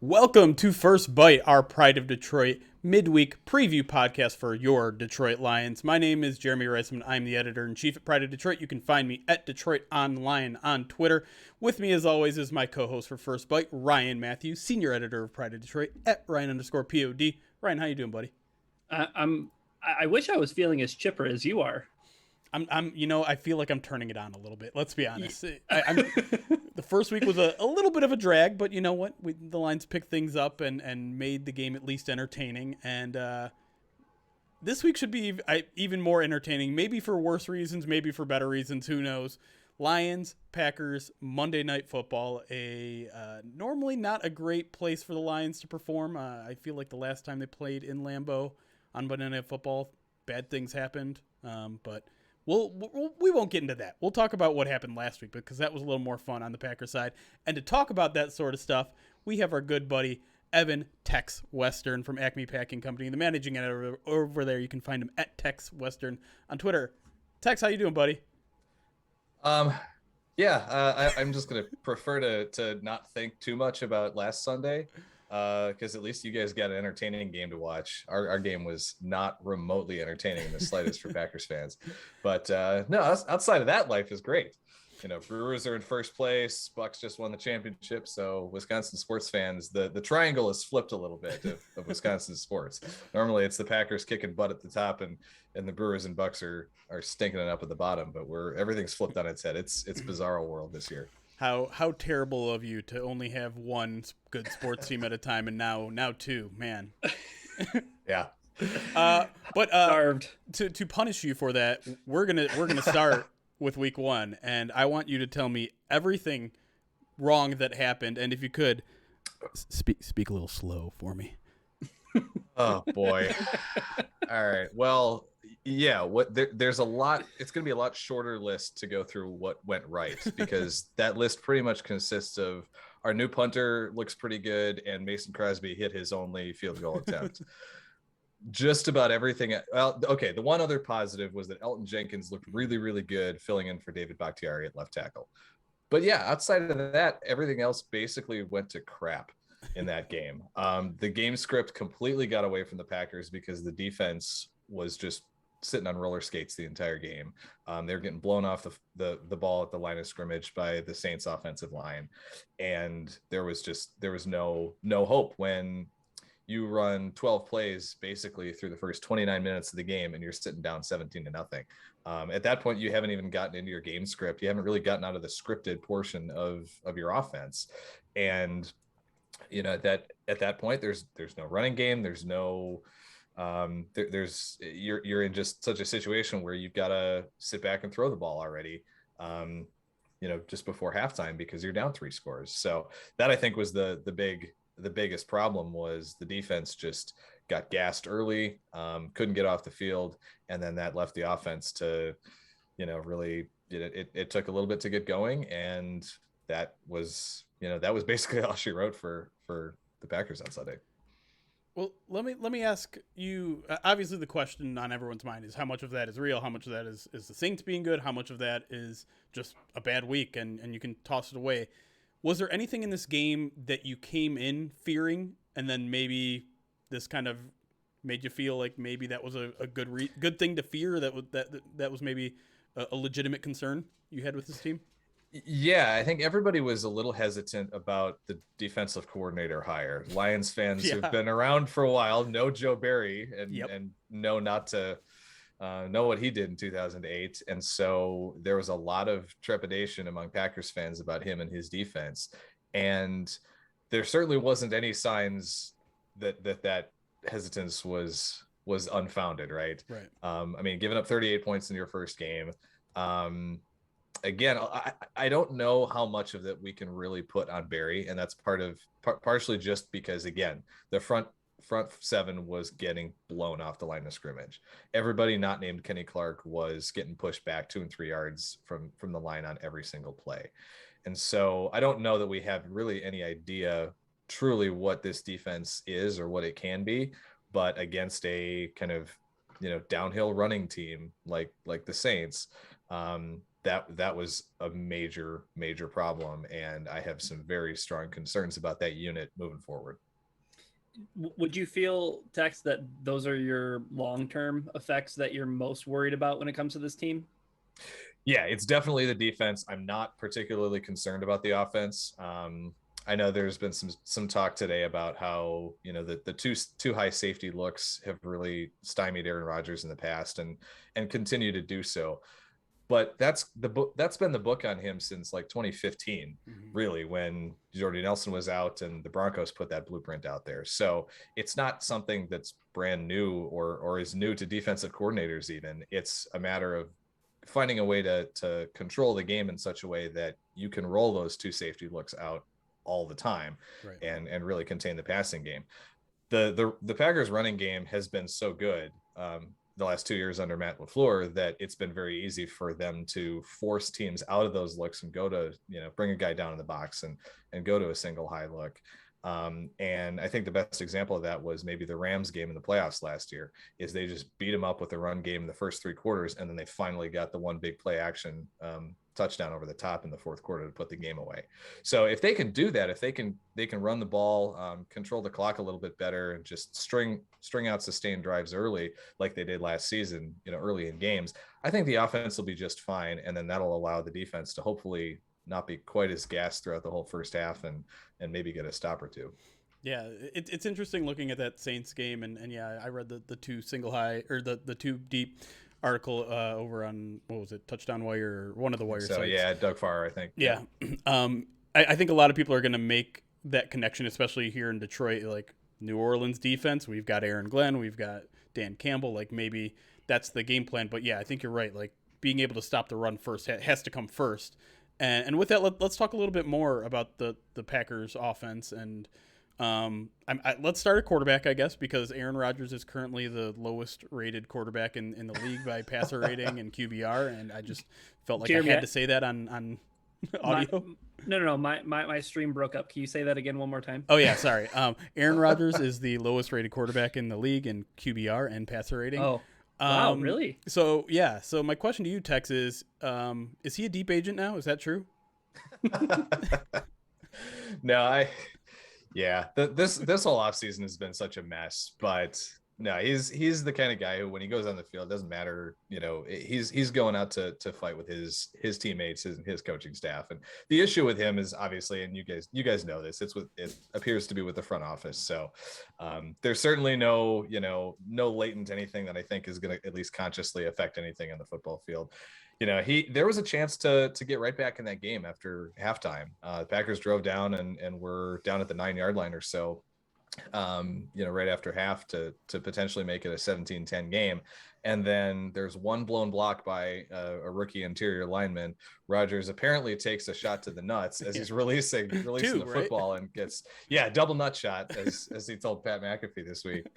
Welcome to First Bite, our Pride of Detroit midweek preview podcast for your Detroit Lions. My name is Jeremy Reisman. I'm the editor-in-chief at Pride of Detroit. You can find me at Detroit Online on Twitter. With me, as always, is my co-host for First Bite, Ryan Matthews, senior editor of Pride of Detroit at Ryan_POD. Ryan, how you doing, buddy? I wish I was feeling as chipper as you are. I feel like I'm turning it on a little bit. Let's be honest. The first week was a little bit of a drag, but you know what? The Lions picked things up and made the game at least entertaining. And this week should be even more entertaining, maybe for worse reasons, maybe for better reasons. Who knows? Lions, Packers, Monday Night Football, normally not a great place for the Lions to perform. I feel like the last time they played in Lambeau on Monday Night Football, bad things happened. But we won't get into that. We'll talk about what happened last week because that was a little more fun on the Packers side. And to talk about that sort of stuff, we have our good buddy Evan Tex Western from Acme Packing Company, the managing editor over there. You can find him at Tex Western on Twitter. Tex, how you doing, buddy? I'm just gonna prefer to not think too much about last Sunday, because at least you guys got an entertaining game to watch. Our game was not remotely entertaining in the slightest for Packers fans, but no, outside of that, life is great. You know, Brewers are in first place. Bucks just won the championship. So Wisconsin sports fans, the triangle is flipped a little bit of Wisconsin sports. Normally it's the Packers kicking butt at the top and the Brewers and Bucks are stinking it up at the bottom, but everything's flipped on its head. It's bizarro world this year. How terrible of you to only have one good sports team at a time and now two, man. Yeah. But Starved. to punish you for that, we're gonna start with week one, and I want you to tell me everything wrong that happened, and if you could speak a little slow for me. Oh boy. All right. Well, yeah, there's a lot. It's going to be a lot shorter list to go through what went right, because that list pretty much consists of our new punter looks pretty good and Mason Crosby hit his only field goal attempt. Just about everything. Well, okay, the one other positive was that Elton Jenkins looked really, really good filling in for David Bakhtiari at left tackle. But yeah, outside of that, everything else basically went to crap in that game. The game script completely got away from the Packers because the defense was just sitting on roller skates the entire game. They were getting blown off the ball at the line of scrimmage by the Saints offensive line. And there was no hope when you run 12 plays basically through the first 29 minutes of the game and you're sitting down 17-0. At that point, you haven't even gotten into your game script. You haven't really gotten out of the scripted portion of your offense. And, you know, that at that point, there's no running game. There's no, you're in just such a situation where you've got to sit back and throw the ball already, just before halftime because you're down 3 scores. So that I think was the biggest problem was the defense just got gassed early, couldn't get off the field, and then that left the offense to, really, it took a little bit to get going, and that was basically all she wrote for the Packers on Sunday. Well, let me ask you. Obviously, the question on everyone's mind is how much of that is real, how much of that is the Saints being good, how much of that is just a bad week, and you can toss it away. Was there anything in this game that you came in fearing, and then maybe this kind of made you feel like maybe that was a good thing to fear, that was maybe a legitimate concern you had with this team? Yeah, I think everybody was a little hesitant about the defensive coordinator hire. Lions fans who've been around for a while know Joe Barry and know not to know what he did in 2008. And so there was a lot of trepidation among Packers fans about him and his defense. And there certainly wasn't any signs that hesitance was unfounded, right? Right. Giving up 38 points in your first game. Again, I don't know how much of that we can really put on Barry. And that's partially just because, again, the front seven was getting blown off the line of scrimmage. Everybody not named Kenny Clark was getting pushed back 2 and 3 yards from the line on every single play. And so I don't know that we have really any idea truly what this defense is or what it can be, but against a kind of, downhill running team like the Saints, that was a major problem, and I have some very strong concerns about that unit moving forward. Would you feel, Tex, that those are your long-term effects that you're most worried about when it comes to this team? Yeah, it's definitely the defense. I'm not particularly concerned about the offense. I know there's been some talk today about how, you know, the two high safety looks have really stymied Aaron Rodgers in the past and continue to do so. But that's been the book on him since like 2015, really, when Jordy Nelson was out and the Broncos put that blueprint out there. So it's not something that's brand new or is new to defensive coordinators even. It's a matter of finding a way to control the game in such a way that you can roll those two safety looks out all the time, right, and really contain the passing game. The Packers running game has been so good the last 2 years under Matt LaFleur that it's been very easy for them to force teams out of those looks and go to, you know, bring a guy down in the box and go to a single high look. And I think the best example of that was maybe the Rams game in the playoffs last year. Is they just beat them up with the run game in the first 3 quarters, and then they finally got the one big play action touchdown over the top in the fourth quarter to put the game away. So if they can do that, if they can run the ball, control the clock a little bit better, and just string out sustained drives early like they did last season, you know, early in games, I think the offense will be just fine, and then that'll allow the defense to hopefully not be quite as gassed throughout the whole first half and maybe get a stop or two. Yeah, it's interesting looking at that Saints game, and yeah, I read the two single high or the two deep article over on, what was it, Touchdown Wire, one of the wire sites. Yeah, Doug Farr, I think. Yeah. I think a lot of people are going to make that connection, especially here in Detroit. Like, New Orleans defense, we've got Aaron Glenn, we've got Dan Campbell. Like, maybe that's the game plan. But yeah, I think you're right. Like, being able to stop the run first has to come first. And with that, let's talk a little bit more about the Packers offense. And let's start at quarterback, I guess, because Aaron Rodgers is currently the lowest rated quarterback in the league by passer rating and QBR. And I just felt like Jeremy, I had to say that on audio. No. My stream broke up. Can you say that again one more time? Oh yeah, sorry. Aaron Rodgers is the lowest rated quarterback in the league in QBR and passer rating. Oh, wow, really? So yeah. So my question to you, Tex, is he a deep agent now? Is that true? No, this whole offseason has been such a mess, but no, he's the kind of guy who, when he goes on the field, it doesn't matter, you know, he's going out to fight with his teammates, his coaching staff. And the issue with him is obviously, and you guys know this, it appears to be with the front office. So there's certainly no latent anything that I think is going to at least consciously affect anything on the football field. You know, there was a chance to get right back in that game after halftime. The Packers drove down and were down at the 9-yard line or so, right after half to potentially make it a 17-10 game. And then there's one blown block by a rookie interior lineman. Rodgers apparently takes a shot to the nuts as he's releasing the football, and gets double nut shot, as he told Pat McAfee this week.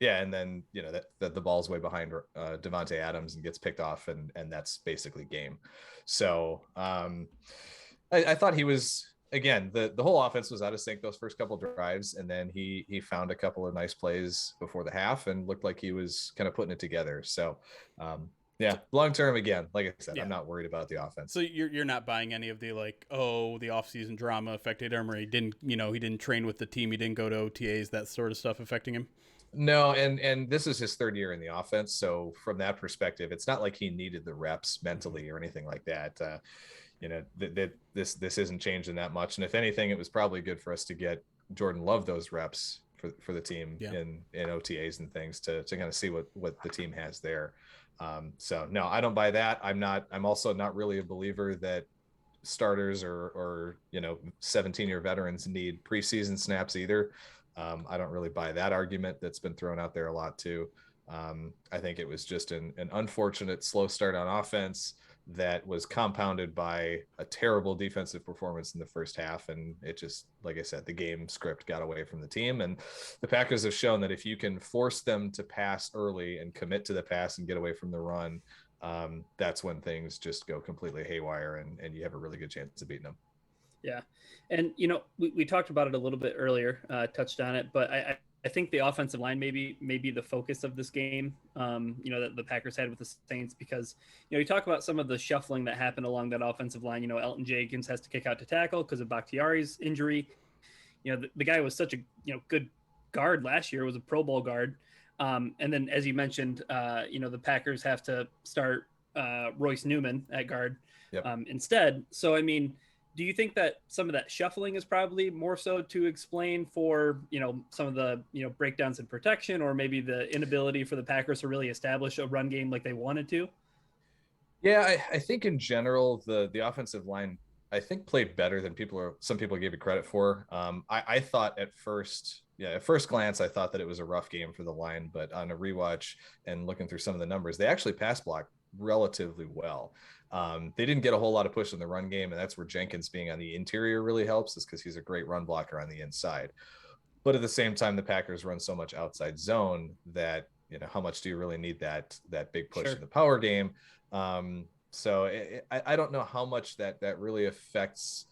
And then, you know, that the ball's way behind Devontae Adams and gets picked off, and that's basically game. So I thought he was, again, the whole offense was out of sync those first couple drives, and then he found a couple of nice plays before the half and looked like he was kind of putting it together. So long term, again, like I said, I'm not worried about the offense. So you're not buying any of the the offseason drama affected him, or he didn't train with the team, he didn't go to OTAs, that sort of stuff affecting him? No, and this is his third year in the offense, so from that perspective, it's not like he needed the reps mentally or anything like that. This isn't changing that much, and if anything, it was probably good for us to get Jordan Love those reps for the team in OTAs and things to kind of see what the team has there. So no, I don't buy that. I'm also not really a believer that starters or 17-year veterans need preseason snaps either. I don't really buy that argument that's been thrown out there a lot too. I think it was just an unfortunate slow start on offense that was compounded by a terrible defensive performance in the first half. And it just, like I said, the game script got away from the team, and the Packers have shown that if you can force them to pass early and commit to the pass and get away from the run, that's when things just go completely haywire, and you have a really good chance of beating them. Yeah. And, we talked about it a little bit earlier, touched on it, but I I think the offensive line may be the focus of this game, that the Packers had with the Saints, because, you talk about some of the shuffling that happened along that offensive line. Elton Jenkins has to kick out to tackle because of Bakhtiari's injury. The guy was such a, good guard last year, was a Pro Bowl guard. And then, as you mentioned, the Packers have to start Royce Newman at guard instead. So, do you think that some of that shuffling is probably more so to explain for, some of the, breakdowns in protection, or maybe the inability for the Packers to really establish a run game like they wanted to? Yeah, I think in general, the offensive line, I think, played better than some people gave it credit for. I thought at first glance, I thought that it was a rough game for the line, but on a rewatch and looking through some of the numbers, they actually pass blocked relatively well. They didn't get a whole lot of push in the run game, and that's where Jenkins being on the interior really helps, is because he's a great run blocker on the inside. But at the same time, the Packers run so much outside zone that, how much do you really need that big push in the power game? So I don't know how much that really affects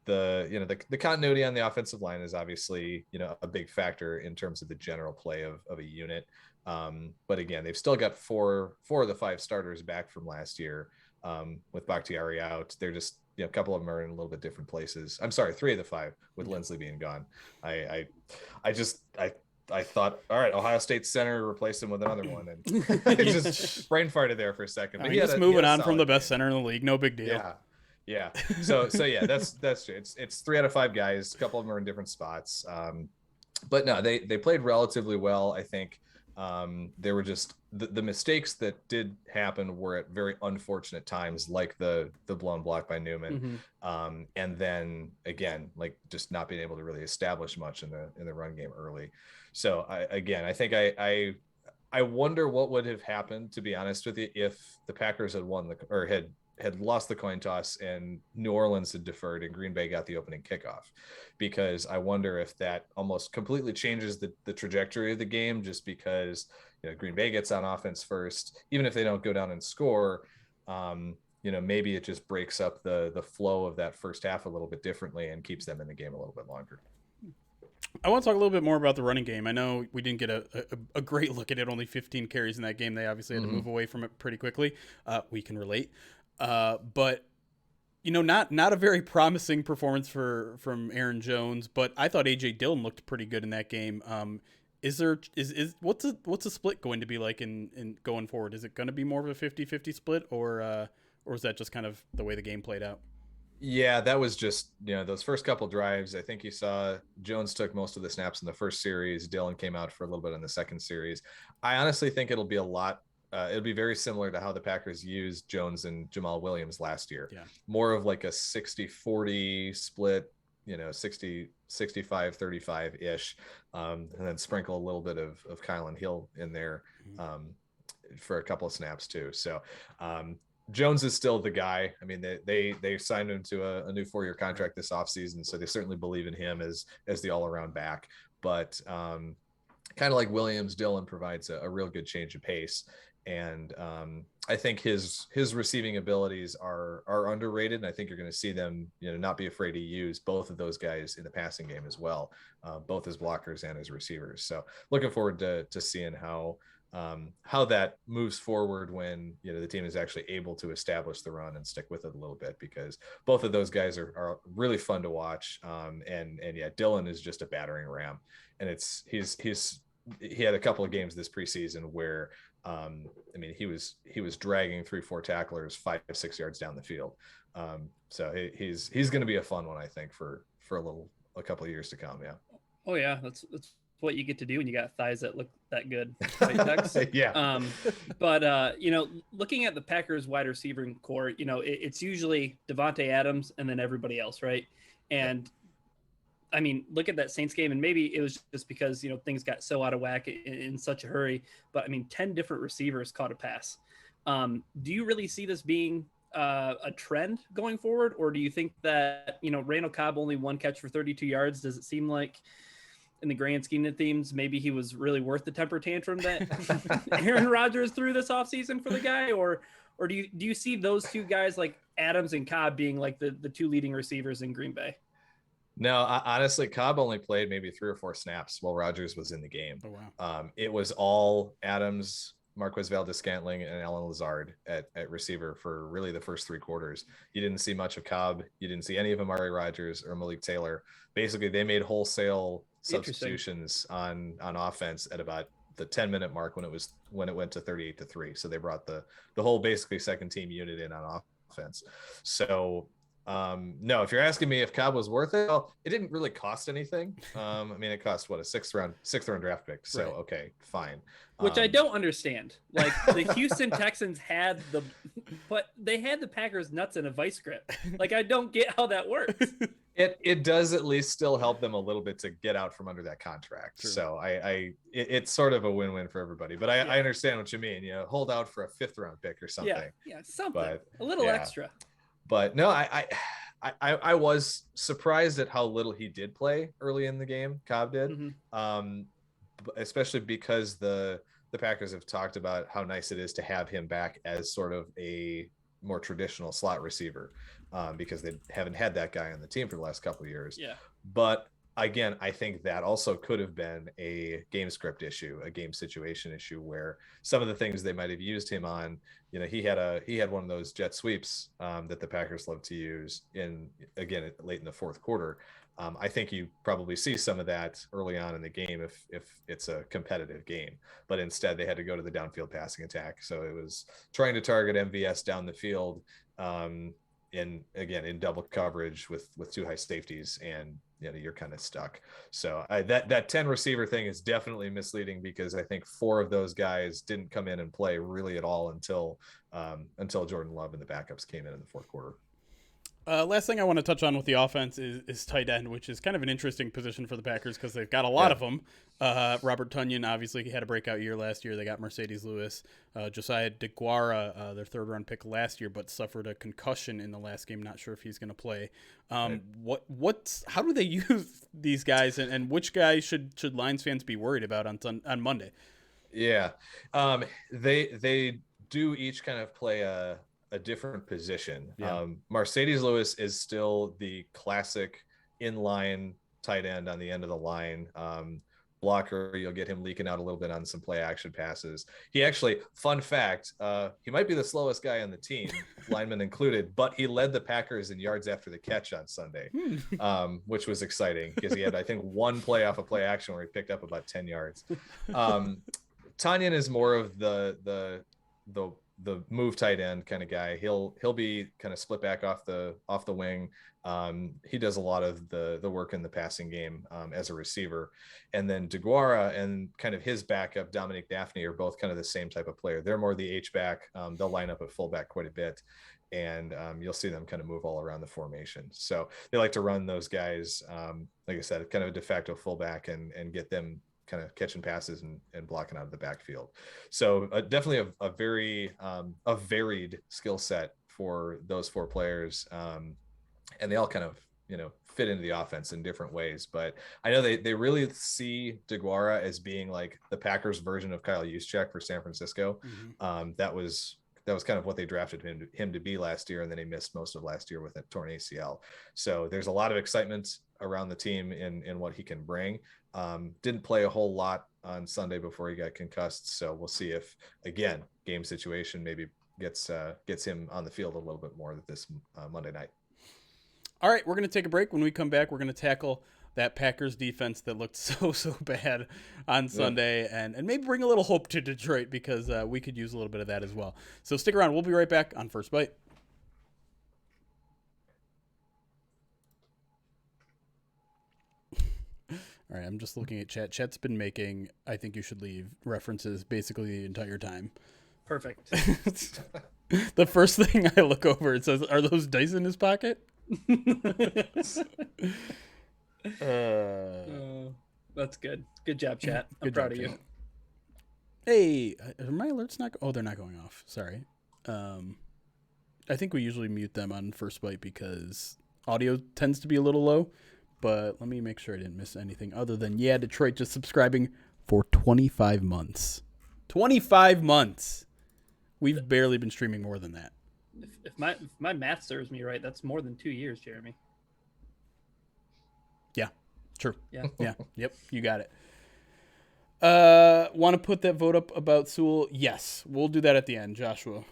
the continuity on the offensive line. Is obviously, a big factor in terms of the general play of a unit. But again, they've still got four of the 5 starters back from last year. With Bakhtiari out, they're just, a couple of them are in a little bit different places. I'm sorry, 3 of the 5 with Lindsley being gone. I thought, all right, Ohio State center replaced him with another one, and just brain farted there for a second. But he's moving on from the best center in the league. No big deal. Yeah. So yeah, that's true. It's 3 out of 5 guys. A couple of them are in different spots. But no, they played relatively well, I think. There were just the mistakes that did happen were at very unfortunate times, like the blown block by Newman. And then again, like just not being able to really establish much in the run game early. So I think I wonder what would have happened, to be honest with you, if the Packers had won had lost the coin toss and New Orleans had deferred and Green Bay got the opening kickoff, because I wonder if that almost completely changes the trajectory of the game, just because, Green Bay gets on offense first, even if they don't go down and score, maybe it just breaks up the flow of that first half a little bit differently and keeps them in the game a little bit longer. I want to talk a little bit more about the running game. I know we didn't get a great look at it, only 15 carries in that game. They obviously had to move away from it pretty quickly. We can relate. But not a very promising performance from Aaron Jones, but I thought AJ Dillon looked pretty good in that game. What's the split going to be like in going forward? Is it going to be more of a 50-50 split, or is that just kind of the way the game played out? Yeah, that was just, those first couple drives. I think you saw Jones took most of the snaps in the first series. Dillon came out for a little bit in the second series. I honestly think it'll be it'll be very similar to how the Packers used Jones and Jamal Williams last year. Yeah. More of like a 60-40 split, 60, 65-35 ish. And then sprinkle a little bit of Kylan Hill in there for a couple of snaps too. So Jones is still the guy. I mean, they signed him to a new 4-year contract this offseason, so they certainly believe in him as the all-around back. But kind of like Williams, Dillon provides a real good change of pace. And I think his receiving abilities are underrated, and I think you're going to see them, not be afraid to use both of those guys in the passing game as well, both as blockers and as receivers. So looking forward to seeing how that moves forward when the team is actually able to establish the run and stick with it a little bit, because both of those guys are really fun to watch. And yeah, Dillon is just a battering ram, and he had a couple of games this preseason where he was dragging 3-4 tacklers 5-6 yards down the field. So he's going to be a fun one, I think, for a couple of years to come. Yeah. Oh yeah, that's what you get to do when you got thighs that look that good. Right, Tex? Yeah. But looking at the Packers wide receiving core, it's usually Devontae Adams and then everybody else, right? And look at that Saints game, and maybe it was just because, things got so out of whack in such a hurry, but 10 different receivers caught a pass. Do you really see this being a trend going forward? Or do you think that, Randall Cobb only 1 catch for 32 yards? Does it seem like, in the grand scheme of things, maybe he was really worth the temper tantrum that Aaron Rodgers threw this offseason for the guy? Or do you see those two guys like Adams and Cobb being like the 2 leading receivers in Green Bay? No, honestly, Cobb only played maybe 3 or 4 snaps while Rodgers was in the game. Oh, wow. It was all Adams, Marquez Valdez-Scantling, and Alan Lazard at receiver for really the first 3 quarters. You didn't see much of Cobb. You didn't see any of Amari Rodgers or Malik Taylor. Basically, they made wholesale substitutions on offense at about the 10-minute mark when it went to 38-3. So they brought the whole basically second team unit in on offense. So no, if you're asking me if Cobb was worth it, well, it didn't really cost anything. I mean, it cost what, a sixth round draft pick. So right. Okay, fine. Which I don't understand. Like the Houston Texans had the Packers nuts in a vice grip. Like I don't get how that works. It does at least still help them a little bit to get out from under that contract. True. So it's sort of a win-win for everybody. But I understand what you mean. You know, hold out for a 5th round pick or something. Yeah, something. But, a little extra. But no, I was surprised at how little he did play early in the game. Cobb did, especially because the Packers have talked about how nice it is to have him back as sort of a more traditional slot receiver, because they haven't had that guy on the team for the last couple of years. Yeah. But again, I think that also could have been a game script issue, a game situation issue, where some of the things they might have used him on, you know, he had one of those jet sweeps that the Packers love to use late in the 4th quarter. I think you probably see some of that early on in the game if it's a competitive game, but instead they had to go to the downfield passing attack. So it was trying to target MVS down the field, in double coverage with 2 high safeties, and you're kind of stuck. So that 10 receiver thing is definitely misleading, because I think 4 of those guys didn't come in and play really at all until Jordan Love and the backups came in the 4th quarter. Last thing I want to touch on with the offense is tight end, which is kind of an interesting position for the Packers because they've got a lot of them. Robert Tonyan, obviously, he had a breakout year last year. They got Mercedes Lewis. Josiah DeGuara, their 3rd-round pick last year, but suffered a concussion in the last game. Not sure if he's going to play. Right. How do they use these guys, and which guys should Lions fans be worried about on Monday? Yeah, they do each kind of play a different position. Yeah. Mercedes Lewis is still the classic inline tight end on the end of the line. Blocker, you'll get him leaking out a little bit on some play action passes. He actually, fun fact, he might be the slowest guy on the team, lineman included, but he led the Packers in yards after the catch on Sunday, which was exciting because he had, I think, 1 play off a play action where he picked up about 10 yards. Tonyan is more of the move tight end kind of guy. He'll be kind of split back off the wing. He does a lot of the work in the passing game as a receiver. And then DeGuara and kind of his backup, Dominic Daphne, are both kind of the same type of player. They're more the H-back. They'll line up at fullback quite a bit. And you'll see them kind of move all around the formation. So they like to run those guys, like I said, kind of a de facto fullback and get them kind of catching passes and blocking out of the backfield. So definitely a very varied skill set for those 4 players. And they all kind of, fit into the offense in different ways. But I know they really see DeGuara as being like the Packers version of Kyle Juszczyk for San Francisco. Mm-hmm. That was kind of what they drafted him to be last year. And then he missed most of last year with a torn ACL. So there's a lot of excitement around the team in what he can bring. Didn't play a whole lot on Sunday before he got concussed. So we'll see if, again, game situation maybe gets him on the field a little bit more this Monday night. All right, we're going to take a break. When we come back, we're going to tackle that Packers defense that looked so bad on Sunday and maybe bring a little hope to Detroit because we could use a little bit of that as well. So stick around. We'll be right back on First Bite. All right, I'm just looking at chat. Chat's been making "I think you should leave" references basically the entire time. Perfect. The first thing I look over, it says, "Are those dice in his pocket?" That's good. Good job, chat. I'm proud of you. Hey, are my alerts not? Oh, they're not going off. Sorry. I think we usually mute them on First Bite because audio tends to be a little low. But let me make sure I didn't miss anything other than, Detroit just subscribing for 25 months. 25 months. We've barely been streaming more than that. If my math serves me right, that's more than 2 years, Jeremy. True. Yeah. Yeah. Yep. You got it. Want to put that vote up about Sewell? Yes, we'll do that at the end, Joshua.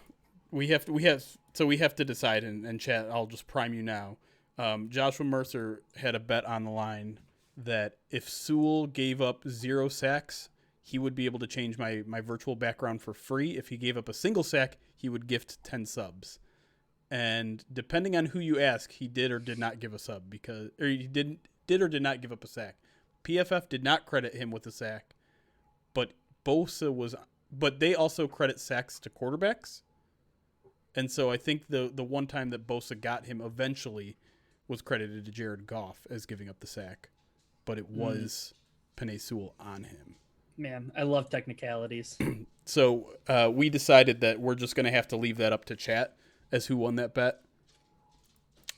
We have to decide and chat. I'll just prime you now. Joshua Mercer had a bet on the line that if Sewell gave up 0 sacks, he would be able to change my virtual background for free. If he gave up a single sack, he would gift 10 subs. And depending on who you ask, he did or did not give a sub or he did or did not give up a sack. PFF did not credit him with a sack, but but they also credit sacks to quarterbacks. And so I think the one time that Bosa got him eventually was credited to Jared Goff as giving up the sack, but it was Penei Sewell on him. Man, I love technicalities. So we decided that we're just going to have to leave that up to chat as who won that bet.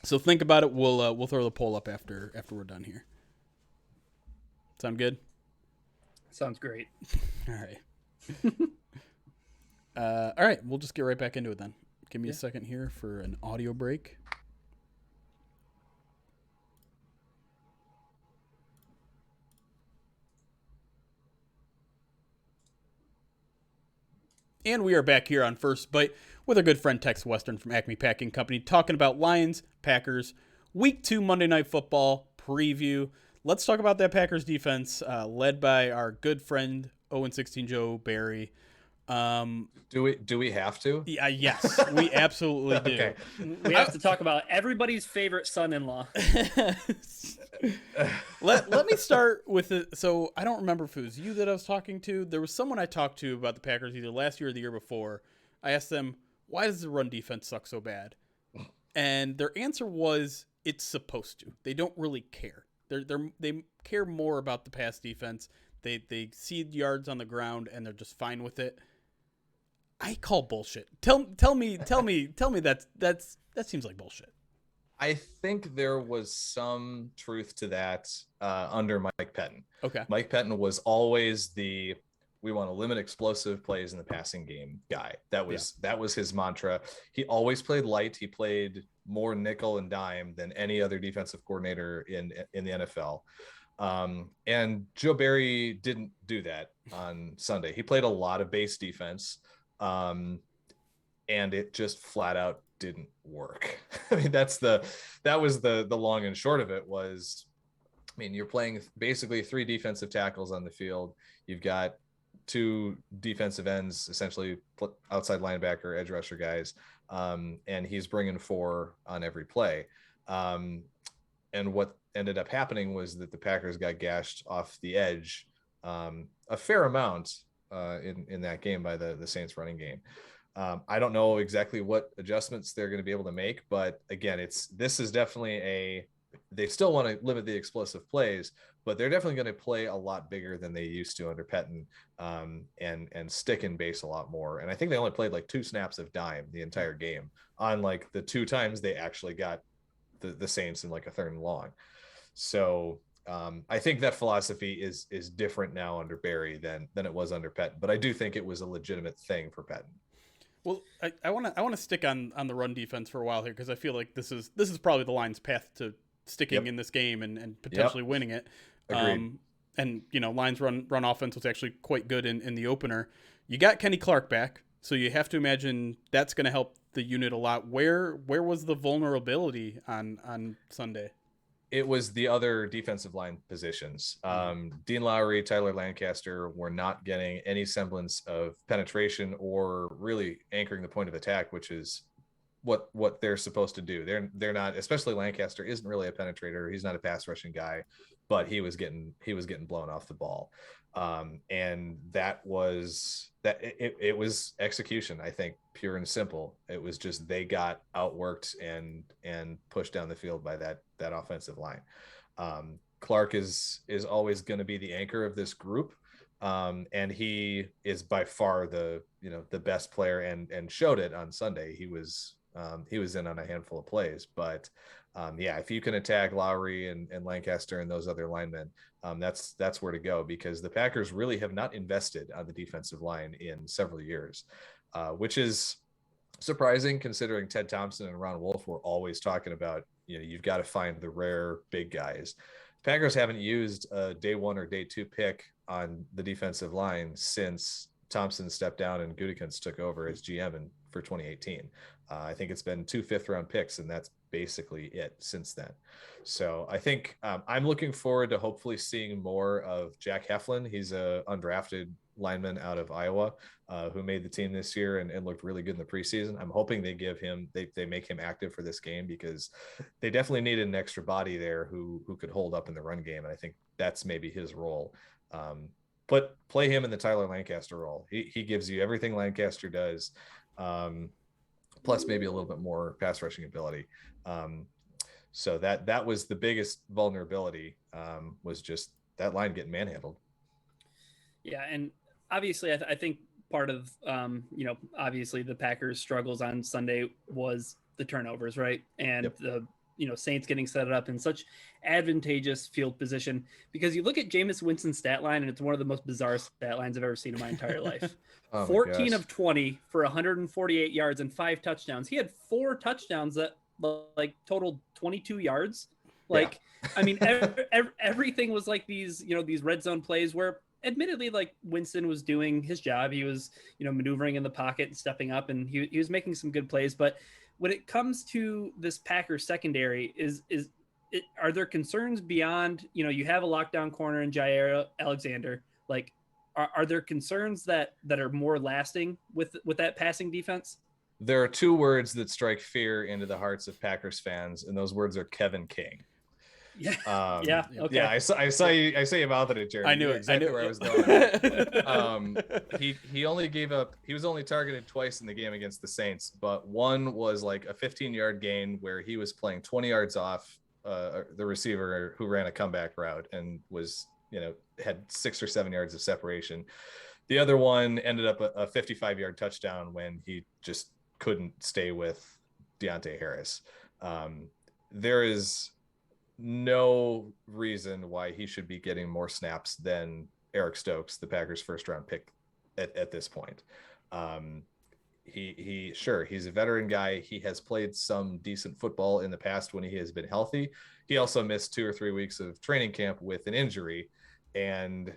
So think about it. We'll throw the poll up after we're done here. Sound good? Sounds great. All right. All right. We'll just get right back into it then. Give me a second here for an audio break. And we are back here on First Bite with our good friend Tex Western from Acme Packing Company talking about Lions, Packers, Week 2 Monday Night Football preview. Let's talk about that Packers defense led by our good friend 0-16 Joe Barry. Do we have to? Yeah, yes, we absolutely do. Okay. We have to talk about everybody's favorite son-in-law. Let me start with it. So I don't remember if it was you that I was talking to. There was someone I talked to about the Packers either last year or the year before. I asked them, why does the run defense suck so bad? And their answer was, it's supposed to. They don't really care. They care more about the pass defense. They cede yards on the ground and they're just fine with it. I call bullshit. Tell me that seems like bullshit. I think there was some truth to that under Mike Pettin. Okay. Mike Pettin was always we want to limit explosive plays in the passing game guy. That was his mantra. He always played light. He played more nickel and dime than any other defensive coordinator in the NFL. And Joe Barry didn't do that on Sunday. He played a lot of base defense. And it just flat out didn't work. I mean, that was the long and short of it was, I mean, you're playing basically 3 defensive tackles on the field. You've got 2 defensive ends, essentially outside linebacker, edge rusher guys. And he's bringing 4 on every play. And what ended up happening was that the Packers got gashed off the edge a fair amount in that game by the Saints running game. I don't know exactly what adjustments they're going to be able to make, but again, this is definitely they still want to limit the explosive plays, but they're definitely going to play a lot bigger than they used to under Pettin, and stick in base a lot more. And I think they only played like 2 snaps of dime the entire game on like the 2 times they actually got the Saints in like a 3rd and long. So I think that philosophy is different now under Barry than it was under Pettin, but I do think it was a legitimate thing for Pettin. Well, I want to stick on the run defense for a while here because I feel like this is probably the Lions' path to sticking in this game and potentially winning it. Agreed. And Lions run offense was actually quite good in the opener. You got Kenny Clark back, so you have to imagine that's going to help the unit a lot. Where was the vulnerability on Sunday? It was the other defensive line positions. Dean Lowry, Tyler Lancaster were not getting any semblance of penetration or really anchoring the point of attack, which is what they're supposed to do. They're not, especially Lancaster isn't really a penetrator. He's not a pass rushing guy, but he was getting blown off the ball. And it was execution, I think, pure and simple. It was just they got outworked and pushed down the field by that offensive line. Clark is always going to be the anchor of this group, and he is by far the best player and showed it on Sunday. He was in on a handful of plays, but if you can attack Lowry and Lancaster and those other linemen, that's where to go, because the Packers really have not invested on the defensive line in several years, which is surprising considering Ted Thompson and Ron Wolf were always talking about, you've got to find the rare big guys. Packers haven't used a day 1 or day 2 pick on the defensive line since Thompson stepped down and Gutekunst took over as GM for 2018. I think it's been 2 5th-round picks, and that's basically it since then. So I think I'm looking forward to hopefully seeing more of Jack Heflin. He's a undrafted lineman out of Iowa who made the team this year and looked really good in the preseason. I'm hoping they make him active for this game, because they definitely needed an extra body there who could hold up in the run game. And I think that's maybe his role. But play him in the Tyler Lancaster role. He gives you everything Lancaster does, plus maybe a little bit more pass rushing ability. So that was the biggest vulnerability, was just that line getting manhandled. Yeah, and obviously I think part of obviously the Packers' struggles on Sunday was the turnovers, right? And the Saints getting set up in such advantageous field position, because you look at Jameis Winston's stat line, and it's one of the most bizarre stat lines I've ever seen in my entire life. 14 of 20 for 148 yards and 5 touchdowns. He had 4 touchdowns that like totaled 22 yards. Like, yeah. I mean, everything was like these red zone plays where admittedly, like, Winston was doing his job. He was, maneuvering in the pocket and stepping up, and he was making some good plays. But when it comes to this Packers secondary, are there concerns beyond, you have a lockdown corner in Jair Alexander? Like, are there concerns that are more lasting with that passing defense? There are 2 words that strike fear into the hearts of Packers fans, and those words are Kevin King. Yeah. Okay. Yeah. I saw you mouthed it, Jared. I knew exactly where I was going. He only gave up. He was only targeted twice in the game against the Saints, but one was like a 15-yard gain where he was playing 20 yards off the receiver who ran a comeback route and was, had 6 or 7 yards of separation. The other one ended up a 55-yard touchdown when he just couldn't stay with Deontay Harris. There is no reason why he should be getting more snaps than Eric Stokes, the Packers' first-round pick at this point. He's a veteran guy. He has played some decent football in the past when he has been healthy. He also missed 2 or 3 weeks of training camp with an injury, and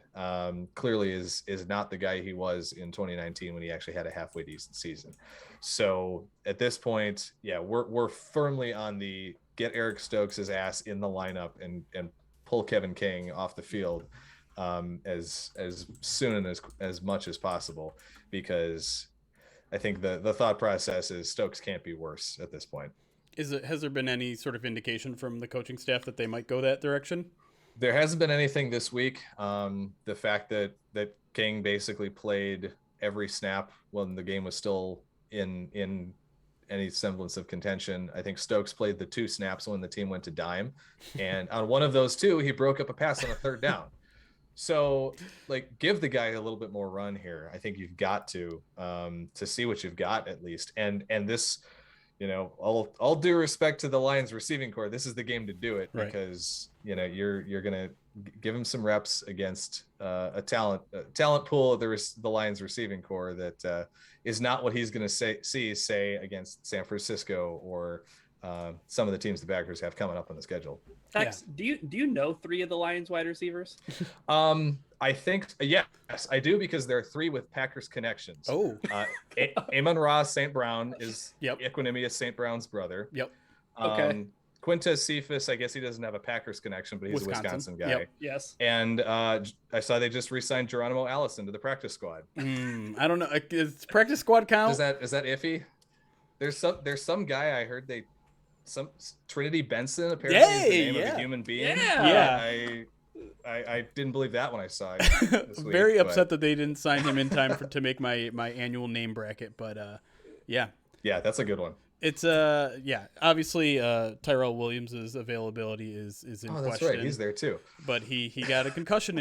clearly is not the guy he was in 2019 when he actually had a halfway decent season. So at this point, yeah, we're firmly on the get Eric Stokes' ass in the lineup and pull Kevin King off the field as soon and as much as possible, because I think the thought process is Stokes can't be worse at this point. Has there been any sort of indication from the coaching staff that they might go that direction? There hasn't been anything this week. The fact that King basically played every snap when the game was still in any semblance of contention. I think Stokes played the 2 snaps when the team went to dime, and on one of those 2, he broke up a pass on a 3rd down. So, like, give the guy a little bit more run here. I think you've got to see what you've got at least. And this, all due respect to the Lions receiving corps, this is the game to do it, right? Because you're gonna give him some reps against a talent pool of the Lions receiving corps that is not what he's gonna say against San Francisco or some of the teams the Packers have coming up on the schedule. Tex, do you know 3 of the Lions wide receivers? I think yes, I do, because there are 3 with Packers connections. Oh, Amon-Ra St. Brown is yep. Equanimous St. Brown's brother. Yep. Okay. Quintez Cephas, I guess he doesn't have a Packers connection, but he's a Wisconsin guy. Yep. Yes. And I saw they just re-signed Geronimo Allison to the practice squad. I don't know. Does practice squad count? Is that iffy? There's some guy I heard some Trinity Benson apparently is the name of a human being. Yeah. I didn't believe that when I saw it this week. Very upset that they didn't sign him in time to make my annual name bracket, but yeah. Yeah, that's a good one. It's obviously Tyrell Williams' availability is in question. Oh, that's right. He's there too. But he got a concussion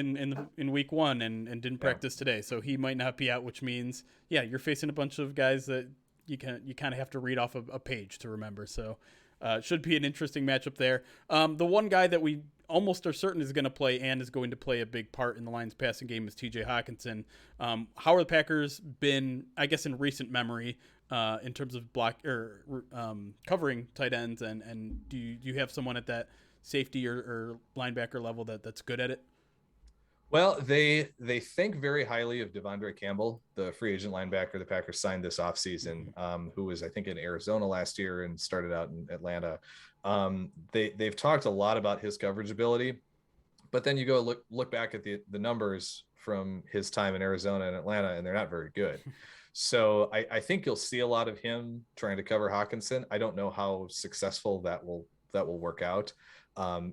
in week 1 and didn't practice today, so he might not be out, which means you're facing a bunch of guys that you kind of have to read off a page to remember. So should be an interesting matchup there. The one guy that we almost are certain is going to play and is going to play a big part in the Lions passing game is TJ Hawkinson. How are the Packers been, I guess, in recent memory in terms of block or covering tight ends, and do you have someone at that safety or linebacker level that's good at it? Well, they think very highly of Devondre Campbell, the free agent linebacker the Packers signed this offseason, who was, I think, in Arizona last year and started out in Atlanta. They've talked a lot about his coverage ability, but then you go look back at the numbers from his time in Arizona and Atlanta, and they're not very good. So I think you'll see a lot of him trying to cover Hawkinson. I don't know how successful that will work out.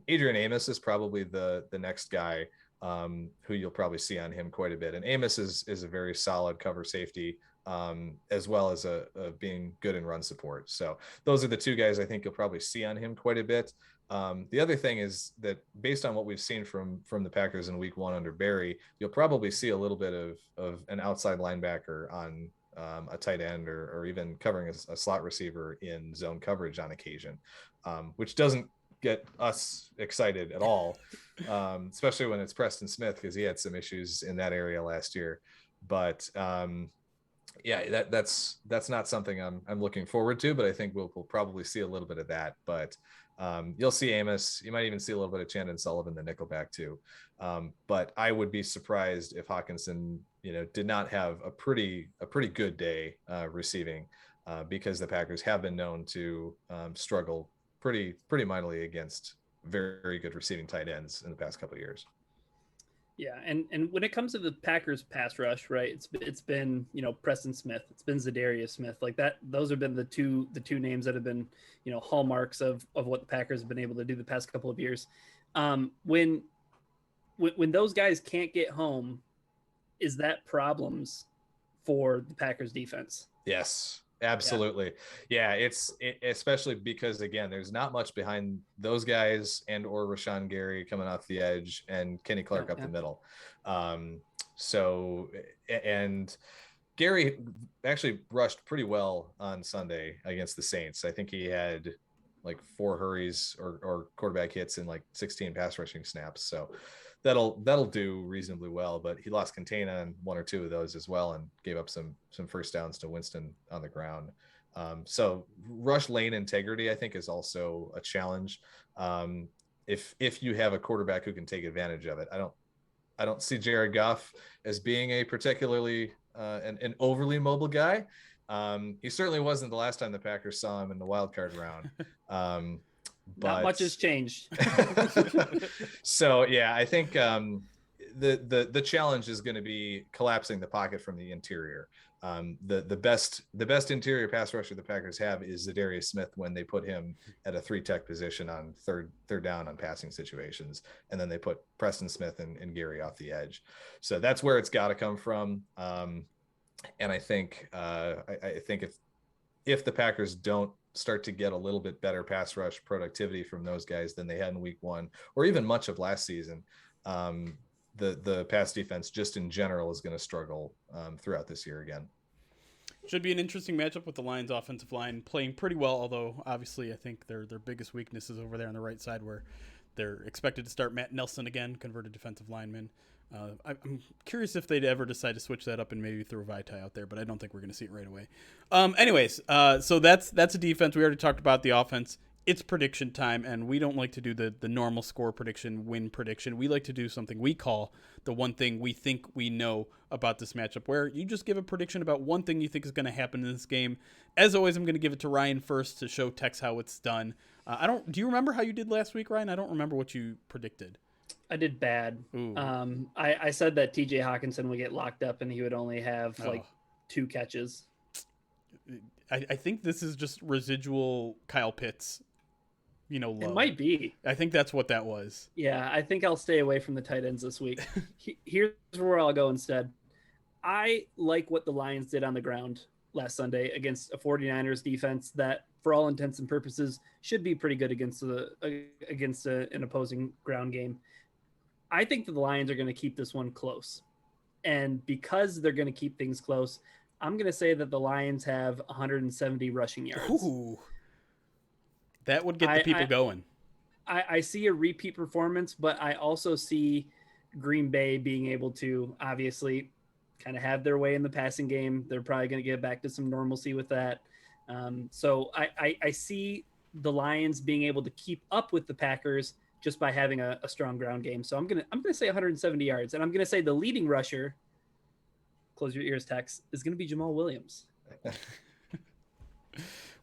Adrian Amos is probably the next guy who you'll probably see on him quite a bit. And Amos is a very solid cover safety, as well as a being good in run support. So those are the two guys I think you'll probably see on him quite a bit. The other thing is that based on what we've seen from the Packers in week 1 under Barry, you'll probably see a little bit of an outside linebacker on a tight end or even covering a slot receiver in zone coverage on occasion, which doesn't get us excited at all, especially when it's Preston Smith, because he had some issues in that area last year. But yeah, that's not something I'm looking forward to, but I think we'll probably see a little bit of that. But you'll see Amos. You might even see a little bit of Chandon Sullivan, the nickelback too. But I would be surprised if Hawkinson, did not have a pretty good day receiving, because the Packers have been known to struggle pretty mightily against very good receiving tight ends in the past couple of years. Yeah, and when it comes to the Packers pass rush, right? It's been Preston Smith, it's been Zadarius Smith, like that. Those have been the two names that have been hallmarks of what the Packers have been able to do the past couple of years. When those guys can't get home, is that problems for the Packers defense? Yes. Absolutely. Yeah, it's especially because, again, there's not much behind those guys and or Rashawn Gary coming off the edge and Kenny Clark up the middle. So, and Gary actually rushed pretty well on Sunday against the Saints. I think he had like 4 hurries or quarterback hits in like 16 pass rushing snaps. So that'll do reasonably well, but he lost containment on 1 or 2 of those as well and gave up some first downs to Winston on the ground. So rush lane integrity, I think, is also a challenge. If you have a quarterback who can take advantage of it, I don't see Jared Goff as being a particularly an overly mobile guy. He certainly wasn't the last time the Packers saw him in the wild card round. But not much has changed. So yeah, I think the challenge is going to be collapsing the pocket from the interior. The best interior pass rusher the Packers have is Zadarius Smith when they put him at a 3-tech position on third down on passing situations, and then they put Preston Smith and Gary off the edge. So that's where it's got to come from. And I think I think if the Packers don't start to get a little bit better pass rush productivity from those guys than they had in week 1 or even much of last season, the pass defense just in general is going to struggle throughout this year again. Should be an interesting matchup with the Lions offensive line playing pretty well, although obviously I think their biggest weakness is over there on the right side, where they're expected to start Matt Nelson again, converted defensive lineman. I'm curious if they'd ever decide to switch that up and maybe throw Vitae out there, but I don't think we're going to see it right away. Anyways, so that's a defense. We already talked about the offense. It's prediction time, and we don't like to do the normal score prediction, win prediction. We like to do something we call the one thing we think we know about this matchup, where you just give a prediction about one thing you think is going to happen in this game. As always, I'm going to give it to Ryan first to show Tex how it's done. Do you remember how you did last week, Ryan? I don't remember what you predicted. I did bad. I said that TJ Hawkinson would get locked up and he would only have 2 catches. I think this is just residual Kyle Pitts, love. It might be. I think that's what that was. Yeah, I think I'll stay away from the tight ends this week. Here's where I'll go instead. I like what the Lions did on the ground last Sunday against a 49ers defense that, for all intents and purposes, should be pretty good against an opposing ground game. I think that the Lions are going to keep this one close. And because they're going to keep things close, I'm going to say that the Lions have 170 rushing yards. Ooh. That would get the people going. I see a repeat performance, but I also see Green Bay being able to obviously kind of have their way in the passing game. They're probably going to get back to some normalcy with that. So I see the Lions being able to keep up with the Packers, just by having a strong ground game. So I'm gonna say 170 yards, and I'm gonna say the leading rusher. Close your ears, Tex. Is gonna be Jamal Williams.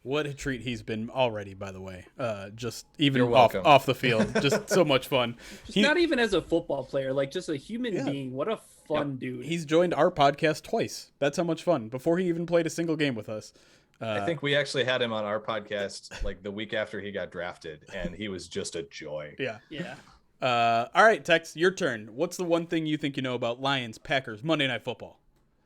What a treat he's been already, by the way. Just even You're off welcome. the field, just so much fun. Just not even as a football player, like just a human being. What a fun dude. He's joined our podcast twice. That's how much fun. Before he even played a single game with us. I think we actually had him on our podcast like the week after he got drafted, and he was just a joy. Yeah. Yeah. All right, Tex, your turn. What's the one thing you think you know about Lions, Packers, Monday Night Football?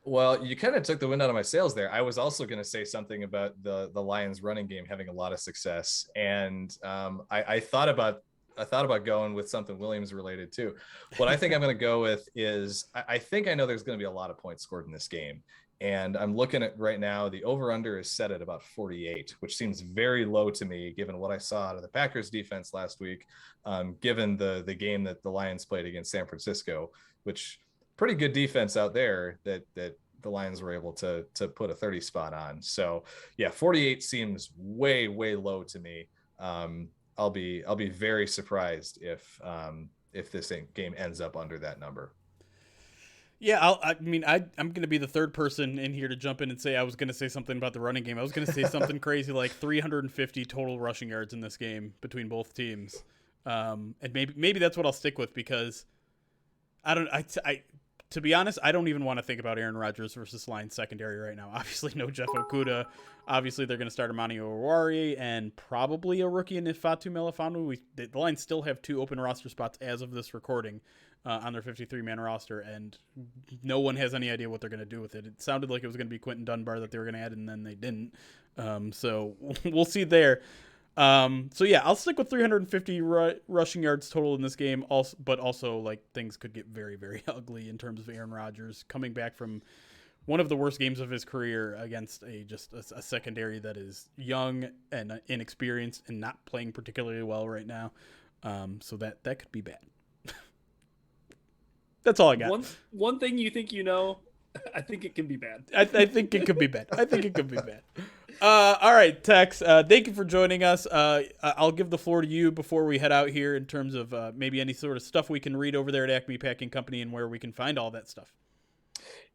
Well, you kind of took the wind out of my sails there. I was also going to say something about the Lions running game having a lot of success, and I thought about going with something Williams related too. What I think I'm going to go with is I think I know there's going to be a lot of points scored in this game, and I'm looking at right now the over/under is set at about 48, which seems very low to me given what I saw out of the Packers defense last week, given the game that the Lions played against San Francisco, which pretty good defense out there that the Lions were able to put a 30 spot on. So yeah, 48 seems way low to me. I'll be very surprised if this game ends up under that number. Yeah, I'm going to be the third person in here to jump in and say I was going to say something about the running game. I was going to say something crazy like 350 total rushing yards in this game between both teams. And maybe that's what I'll stick with because to be honest, I don't even want to think about Aaron Rodgers versus Lions secondary right now. Obviously, no Jeff Okudah. Obviously, they're going to start Amani Oruwariye and probably a rookie in Ifeatu Melifonwu. The Lions still have 2 open roster spots as of this recording on their 53-man roster, and no one has any idea what they're going to do with it. It sounded like it was going to be Quentin Dunbar that they were going to add, and then they didn't. So we'll see there. So yeah, I'll stick with 350 rushing yards total in this game. But also like things could get very, very ugly in terms of Aaron Rodgers coming back from one of the worst games of his career against a secondary that is young and inexperienced and not playing particularly well right now. So that could be bad. That's all I got. One thing you think you know, I think it can be bad. I think it could be bad. All right, Tex, thank you for joining us. I'll give the floor to you before we head out here in terms of maybe any sort of stuff we can read over there at Acme Packing Company and where we can find all that stuff.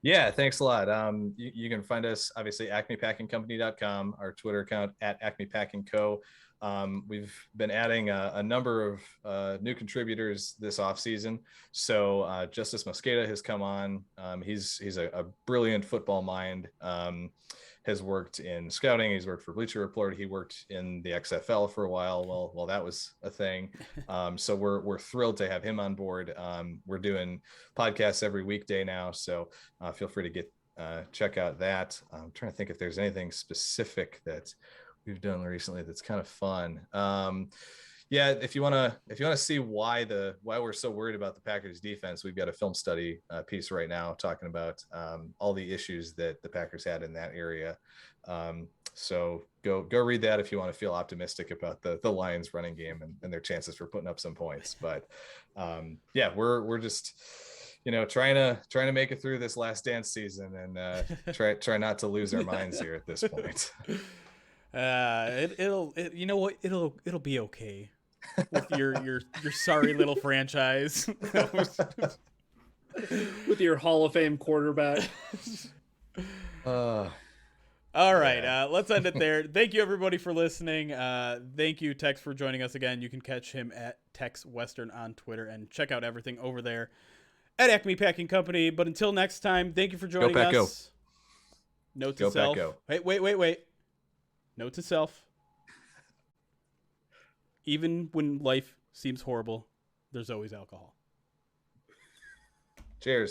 Yeah, thanks a lot. You can find us obviously acmepackingcompany.com, our Twitter account at Acme Packing Co. We've been adding a number of new contributors this off season. So Justice Mosqueda has come on. He's a brilliant football mind. Has worked in scouting. He's worked for Bleacher Report. He worked in the XFL for a while. Well, that was a thing. So we're thrilled to have him on board. We're doing podcasts every weekday now. So feel free to check out that. I'm trying to think if there's anything specific that we've done recently that's kind of fun. Yeah, if you want to see why we're so worried about the Packers defense, we've got a film study piece right now talking about all the issues that the Packers had in that area. So go read that if you want to feel optimistic about the Lions running game and their chances for putting up some points. But yeah, we're just trying to make it through this last dance season and try not to lose our minds here at this point. It'll be okay with your sorry little franchise. With your Hall of Fame quarterback. All right, let's end it there. Thank you everybody for listening. Thank you Tex for joining us again. You can catch him at Tex Western on Twitter and check out everything over there at Acme Packing Company. But until next time, thank you for joining us. Go. Note to self. Wait. Note to self. Even when life seems horrible, there's always alcohol. Cheers.